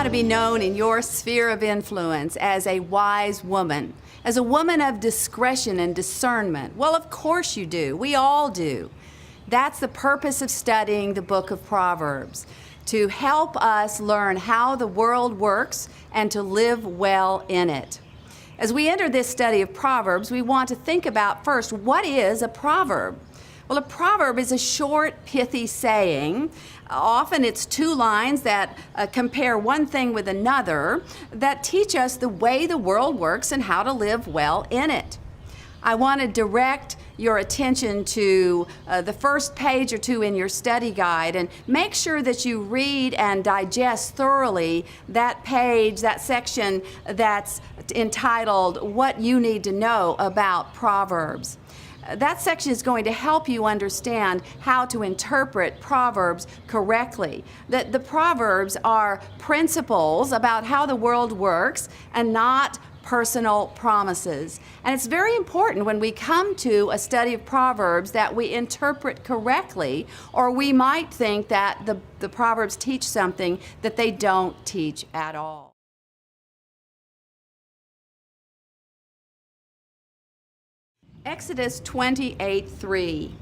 want to be known in your sphere of influence as a wise woman, as a woman of discretion and discernment. Well, of course you do. We all do. That's the purpose of studying the book of Proverbs, to help us learn how the world works and to live well in it. As we enter this study of Proverbs, we want to think about first, what is a proverb? Well, a proverb is a short, pithy saying. Often it's two lines that compare one thing with another that teach us the way the world works and how to live well in it. I want to direct your attention to the first page or two in your study guide, and make sure that you read and digest thoroughly that page, that section that's entitled What You Need to Know About Proverbs. That section is going to help you understand how to interpret Proverbs correctly. That the Proverbs are principles about how the world works and not personal promises. And it's very important when we come to a study of Proverbs that we interpret correctly, or we might think that the Proverbs teach something that they don't teach at all. Exodus 28:3.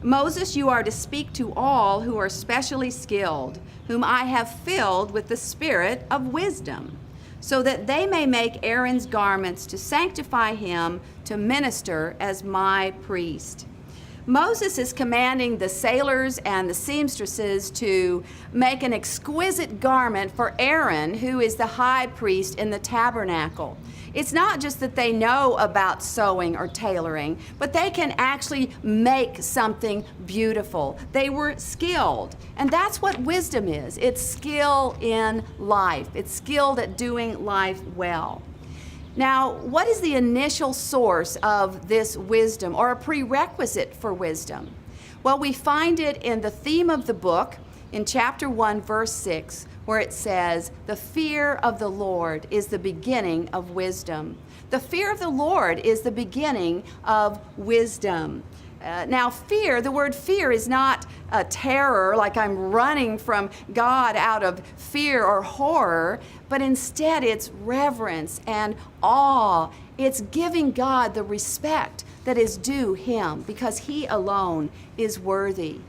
Moses, you are to speak to all who are specially skilled, whom I have filled with the spirit of wisdom, so that they may make Aaron's garments to sanctify him to minister as my priest. Moses is commanding the sailors and the seamstresses to make an exquisite garment for Aaron, who is the high priest in the tabernacle. It's not just that they know about sewing or tailoring, but they can actually make something beautiful. They were skilled, and that's what wisdom is. It's skill in life. It's skilled at doing life well. Now, what is the initial source of this wisdom, or a prerequisite for wisdom? Well, we find it in the theme of the book in chapter 1, verse 6, where it says, "The fear of the Lord is the beginning of wisdom." The fear of the Lord is the beginning of wisdom. Now, fear, the word fear is not terror, like I'm running from God out of fear or horror, but instead it's reverence and awe. It's giving God the respect that is due Him, because He alone is worthy.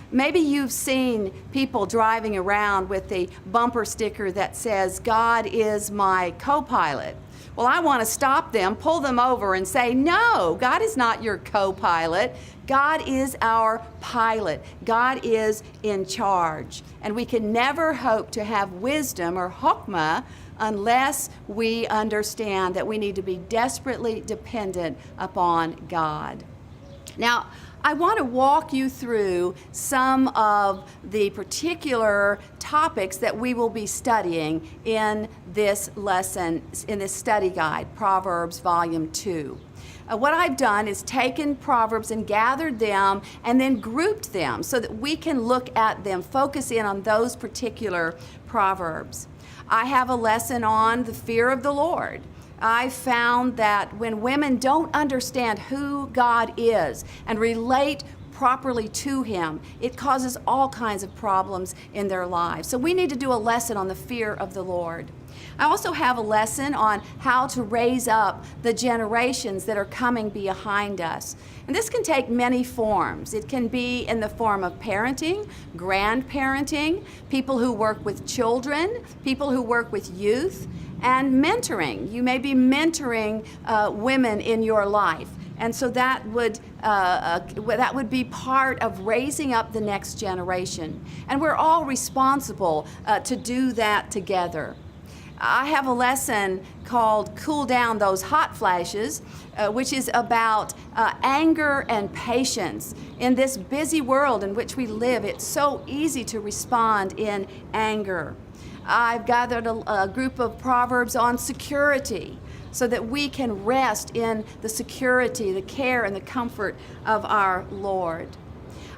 Maybe you've seen people driving around with a bumper sticker that says, "God is my co-pilot." Well, I want to stop them, pull them over, and say, no, God is not your co-pilot. God is our pilot. God is in charge. And we can never hope to have wisdom or chokmah unless we understand that we need to be desperately dependent upon God. Now, I want to walk you through some of the particular topics that we will be studying in this lesson, in this study guide, Proverbs Volume 2. What I've done is taken Proverbs and gathered them and then grouped them so that we can look at them, focus in on those particular Proverbs. I have a lesson on the fear of the Lord. I found that when women don't understand who God is and relate properly to Him, it causes all kinds of problems in their lives. So we need to do a lesson on the fear of the Lord. I also have a lesson on how to raise up the generations that are coming behind us. And this can take many forms. It can be in the form of parenting, grandparenting, people who work with children, people who work with youth, and mentoring. You may be mentoring women in your life. And so that would be part of raising up the next generation. And we're all responsible to do that together. I have a lesson called Cool Down Those Hot Flashes, which is about anger and patience. In this busy world in which we live, it's so easy to respond in anger. I've gathered a group of proverbs on security so that we can rest in the security, the care, and the comfort of our Lord.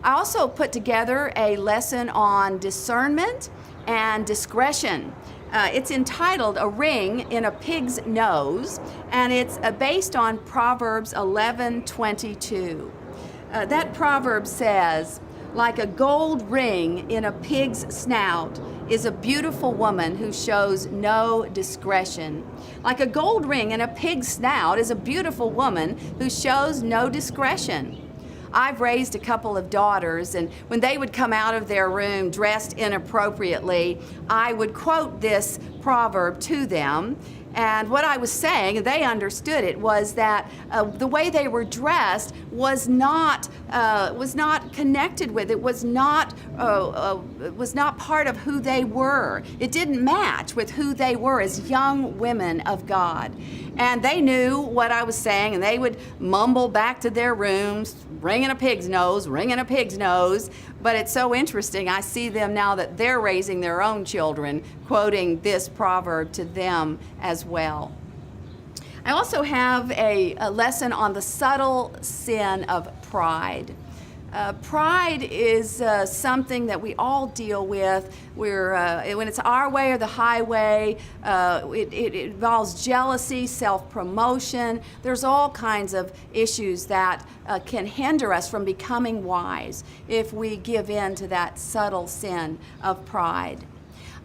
I also put together a lesson on discernment and discretion. It's entitled A Ring in a Pig's Nose, and it's based on Proverbs 11:22. That proverb says, "Like a gold ring in a pig's snout is a beautiful woman who shows no discretion. Like a gold ring in a pig's snout is a beautiful woman who shows no discretion. I've raised a couple of daughters, and when they would come out of their room dressed inappropriately, I would quote this proverb to them. And what I was saying, and they understood it, was that the way they were dressed was not connected with, it was not part of who they were. It didn't match with who they were as young women of God. And they knew what I was saying, and they would mumble back to their rooms, ringing a pig's nose, ringing a pig's nose. But it's so interesting. I see them now that they're raising their own children, quoting this proverb to them as well. I also have a lesson on the subtle sin of pride. Pride is something that we all deal with. When it's our way or the highway, it involves jealousy, self-promotion. There's all kinds of issues that can hinder us from becoming wise if we give in to that subtle sin of pride.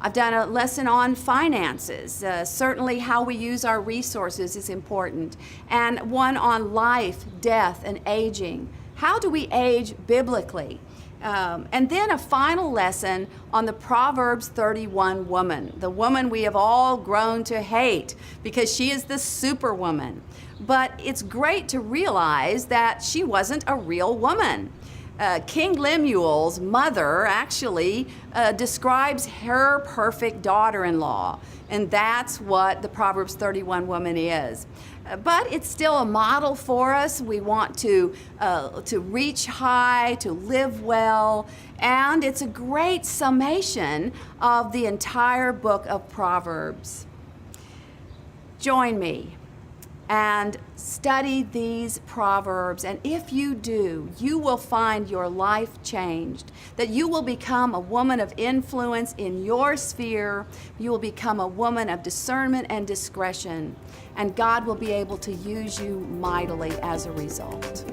I've done a lesson on finances. Certainly how we use our resources is important. And one on life, death, and aging. How do we age biblically? And then a final lesson on the Proverbs 31 woman, the woman we have all grown to hate because she is the superwoman. But it's great to realize that she wasn't a real woman. King Lemuel's mother actually describes her perfect daughter-in-law, and that's what the Proverbs 31 woman is. But it's still a model for us. We want to reach high, to live well, and it's a great summation of the entire book of Proverbs. Join me and study these Proverbs, and if you do, you will find your life changed, that you will become a woman of influence in your sphere, you will become a woman of discernment and discretion, and God will be able to use you mightily as a result.